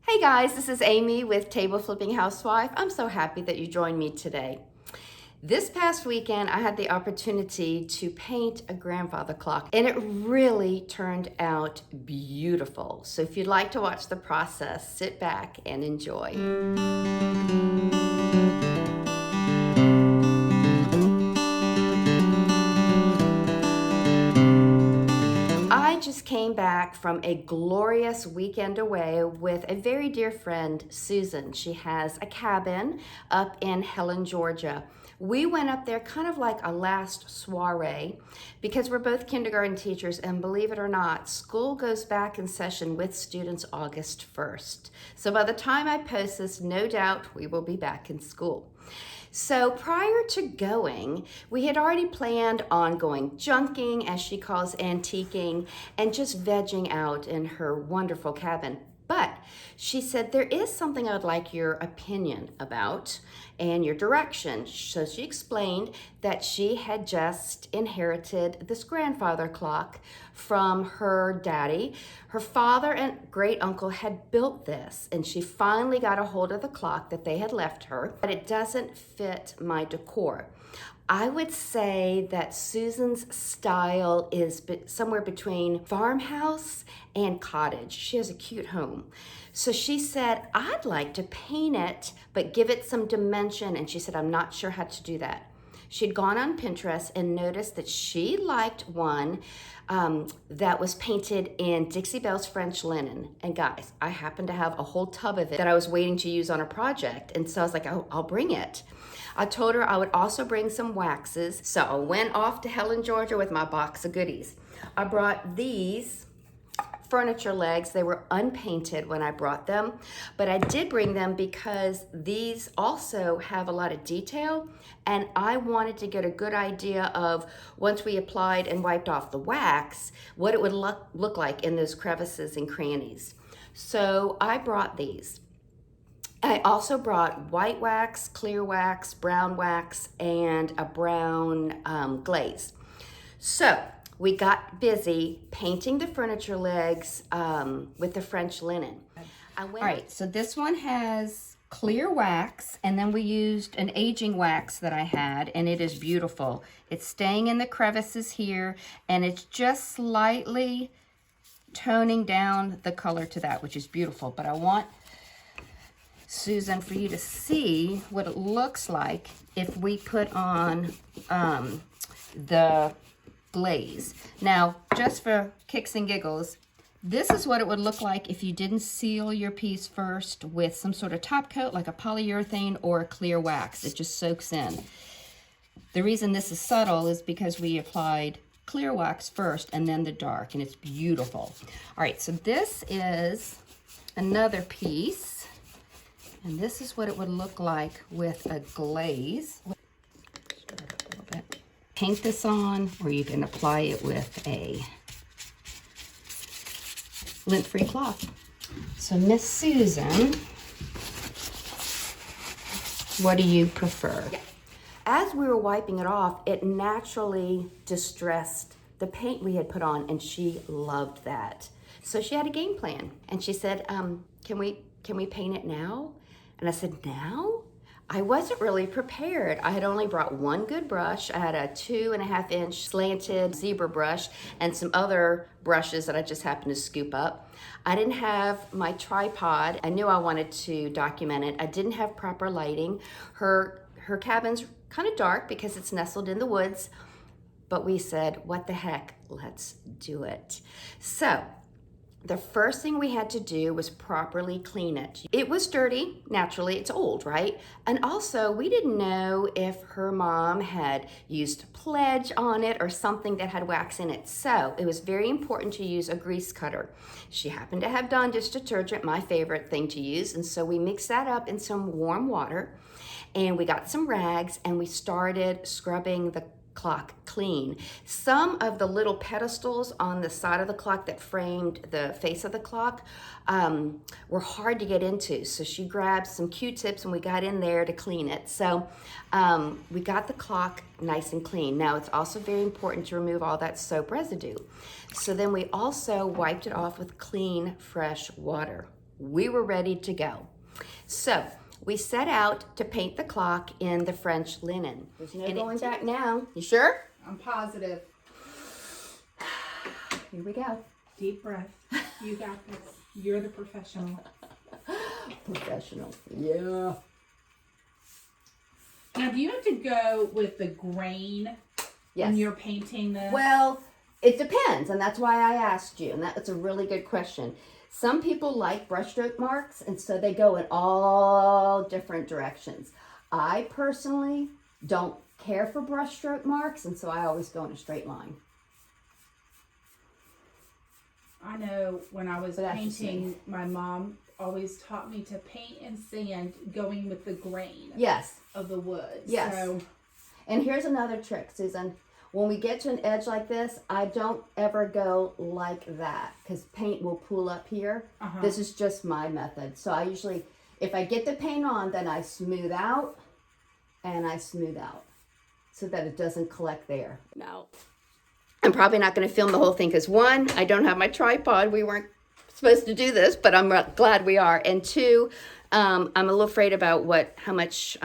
Hey guys, this is Amy with Table Flipping Housewife. I'm so happy that you joined me today. This past weekend, I had the opportunity to paint a grandfather clock, and it really turned out beautiful. So if you'd like to watch the process, sit back and enjoy. I just came back from a glorious weekend away with a very dear friend, Susan. She has a cabin up in Helen, Georgia. We went up there kind of like a last soiree because we're both kindergarten teachers, and believe it or not, school goes back in session with students August 1st. So by the time I post this, no doubt we will be back in school. So prior to going, we had already planned on going junking, as she calls antiquing, and just vegging out in her wonderful cabin. But she said, there is something I'd like your opinion about and your direction. So she explained that she had just inherited this grandfather clock from her daddy. Her father and great uncle had built this, and she finally got a hold of the clock that they had left her, but it doesn't fit my decor. I would say that Susan's style is somewhere between farmhouse and cottage. She has a cute home. So she said, I'd like to paint it, but give it some dimension. And she said, I'm not sure how to do that. She'd gone on Pinterest and noticed that she liked one that was painted in Dixie Belle's French linen. And guys, I happen to have a whole tub of it that I was waiting to use on a project. And so I was like, oh, I'll bring it. I told her I would also bring some waxes. So I went off to Helen, Georgia with my box of goodies. I brought these furniture legs. They were unpainted when I brought them, but I did bring them because these also have a lot of detail, and I wanted to get a good idea of, once we applied and wiped off the wax, what it would look like in those crevices and crannies. So I brought these. I also brought white wax, clear wax, brown wax, and a brown glaze. So we got busy painting the furniture legs with the French linen. All right, so this one has clear wax, and then we used an aging wax that I had, and it is beautiful. It's staying in the crevices here, and it's just slightly toning down the color to that, which is beautiful. But I want, Susan, for you to see what it looks like if we put on the glaze. Now, just for kicks and giggles, this is what it would look like if you didn't seal your piece first with some sort of top coat like a polyurethane or a clear wax. It just soaks in. The reason this is subtle is because we applied clear wax first and then the dark, and it's beautiful. All right, so this is another piece, and this is what it would look like with a glaze. Paint this on, or you can apply it with a lint-free cloth. So Miss Susan, what do you prefer? Yeah. As we were wiping it off, it naturally distressed the paint we had put on, and she loved that. So she had a game plan, and she said, can we paint it now? And I said, now? I wasn't really prepared. I had only brought one good brush. I had a 2.5-inch slanted zebra brush and some other brushes that I just happened to scoop up. I didn't have my tripod. I knew I wanted to document it. I didn't have proper lighting. Her cabin's kind of dark because it's nestled in the woods, but we said, what the heck, let's do it. So the first thing we had to do was properly clean it. It was dirty, naturally, it's old, right? And also, we didn't know if her mom had used Pledge on it or something that had wax in it. So it was very important to use a grease cutter. She happened to have Dawn dish detergent, my favorite thing to use. And so we mixed that up in some warm water, and we got some rags, and we started scrubbing the clock clean. Some of the little pedestals on the side of the clock that framed the face of the clock were hard to get into. So she grabbed some Q-tips and we got in there to clean it. So we got the clock nice and clean. Now it's also very important to remove all that soap residue. So then we also wiped it off with clean, fresh water. we were ready to go. So we set out to paint the clock in the French linen. There's no going back now. You sure? I'm positive. Here we go. Deep breath. You got this. You're the professional. Professional. Yeah. Now, do you have to go with the grain when you're painting this? Well, it depends, and that's why I asked you, and that's a really good question. Some people like brushstroke marks, and so they go in all different directions. I personally don't care for brushstroke marks, and so I always go in a straight line. I know when I was painting, my mom always taught me to paint and sand going with the grain of the wood. Yes. So, and here's another trick, Susan. When we get to an edge like this, I don't ever go like that because paint will pool up here. This is just my method. So I usually, if I get the paint on, then I smooth out and I smooth out so that it doesn't collect there. No. I'm probably not going to film the whole thing because one, I don't have my tripod. We weren't supposed to do this, but I'm glad we are. And two, I'm a little afraid about how much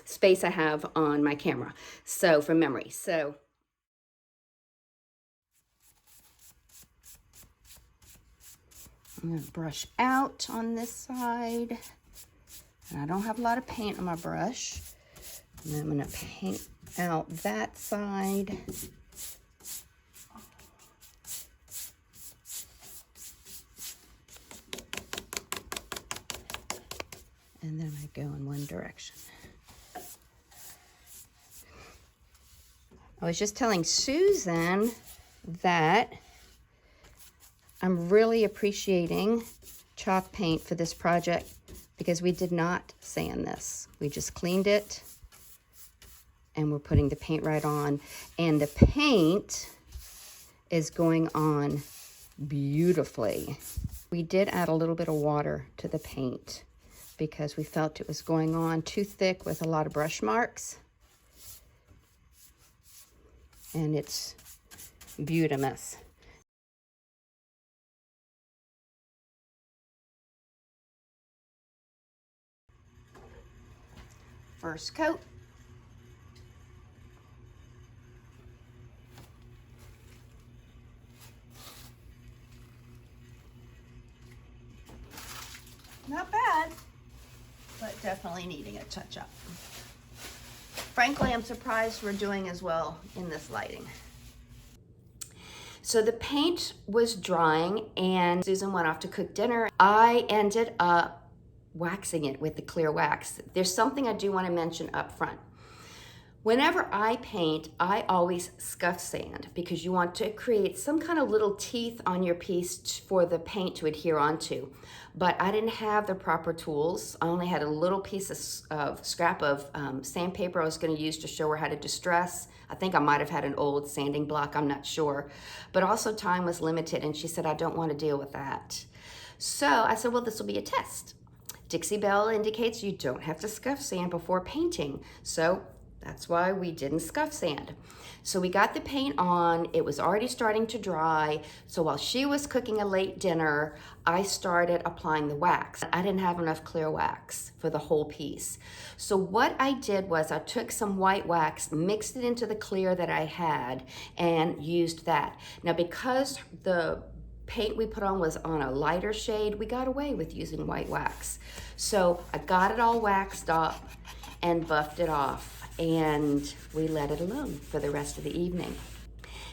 space I have on my camera. So from memory. So I'm going to brush out on this side. And I don't have a lot of paint on my brush. And I'm going to paint out that side. And then I go in one direction. I was just telling Susan that I'm really appreciating chalk paint for this project because we did not sand this. We just cleaned it and we're putting the paint right on. And the paint is going on beautifully. We did add a little bit of water to the paint because we felt it was going on too thick with a lot of brush marks. And it's beautiful. First coat. Not bad, but definitely needing a touch-up. Frankly, I'm surprised we're doing as well in this lighting. So the paint was drying and Susan went off to cook dinner. I ended up waxing it with the clear wax. There's something I do want to mention up front. Whenever I paint, I always scuff sand because you want to create some kind of little teeth on your piece for the paint to adhere onto. But I didn't have the proper tools. I only had a little piece of scrap of sandpaper I was going to use to show her how to distress. I think I might have had an old sanding block, I'm not sure. But also time was limited and she said, I don't want to deal with that. So I said, well, this will be a test. Dixie Belle indicates you don't have to scuff sand before painting. So that's why we didn't scuff sand. So we got the paint on, it was already starting to dry. So while she was cooking a late dinner, I started applying the wax. I didn't have enough clear wax for the whole piece. So what I did was I took some white wax, mixed it into the clear that I had, and used that. Now because the paint we put on was on a lighter shade, we got away with using white wax. So I got it all waxed up and buffed it off. And we let it alone for the rest of the evening.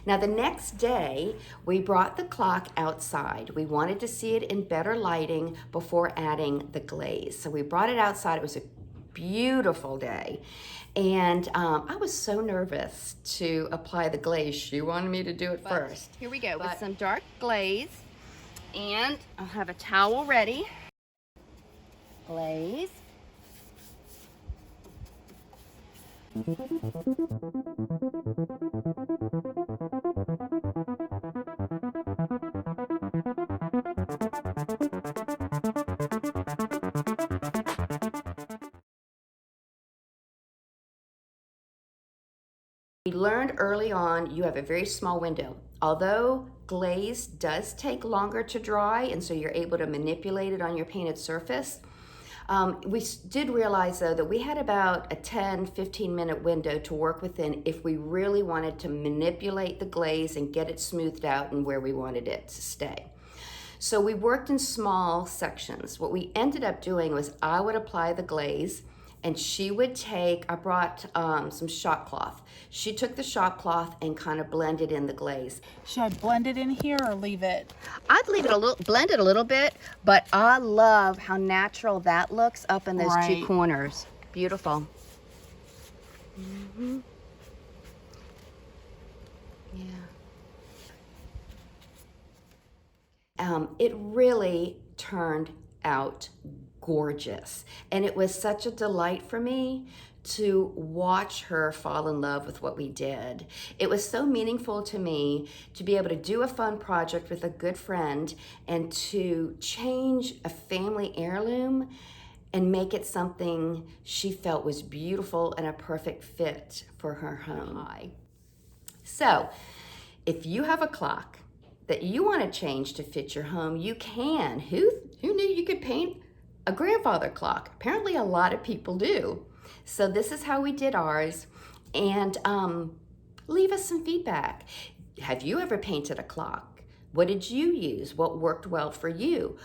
Now the next day, we brought the clock outside. We wanted to see it in better lighting before adding the glaze. So we brought it outside. It was a beautiful day. And I was so nervous to apply the glaze. She wanted me to do it first. Here we go with some dark glaze. And I'll have a towel ready. Glaze. We learned early on you have a very small window. Although glaze does take longer to dry, and so you're able to manipulate it on your painted surface. We did realize though that we had about a 10-15 minute window to work within if we really wanted to manipulate the glaze and get it smoothed out and where we wanted it to stay. So we worked in small sections. What we ended up doing was I would apply the glaze and she would take, I brought some shot cloth. She took the shot cloth and kind of blended in the glaze. Should I blend it in here or leave it? I'd leave it a little, blend it a little bit, but I love how natural that looks up in those two corners. Beautiful. Mm-hmm. Yeah. It really turned out gorgeous, and it was such a delight for me to watch her fall in love with what we did. It was so meaningful to me to be able to do a fun project with a good friend and to change a family heirloom and make it something she felt was beautiful and a perfect fit for her home. So if you have a clock that you want to change to fit your home, you can. Who knew you could paint a grandfather clock? Apparently a lot of people do. So this is how we did ours, and leave us some feedback. Have you ever painted a clock? What did you use? What worked well for you?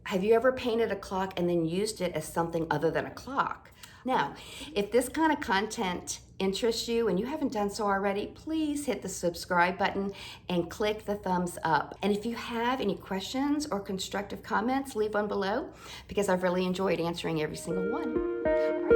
Have you ever painted a clock and then used it as something other than a clock? Now, if this kind of content interests you and you haven't done so already, please hit the subscribe button and click the thumbs up. And if you have any questions or constructive comments, leave one below because I've really enjoyed answering every single one.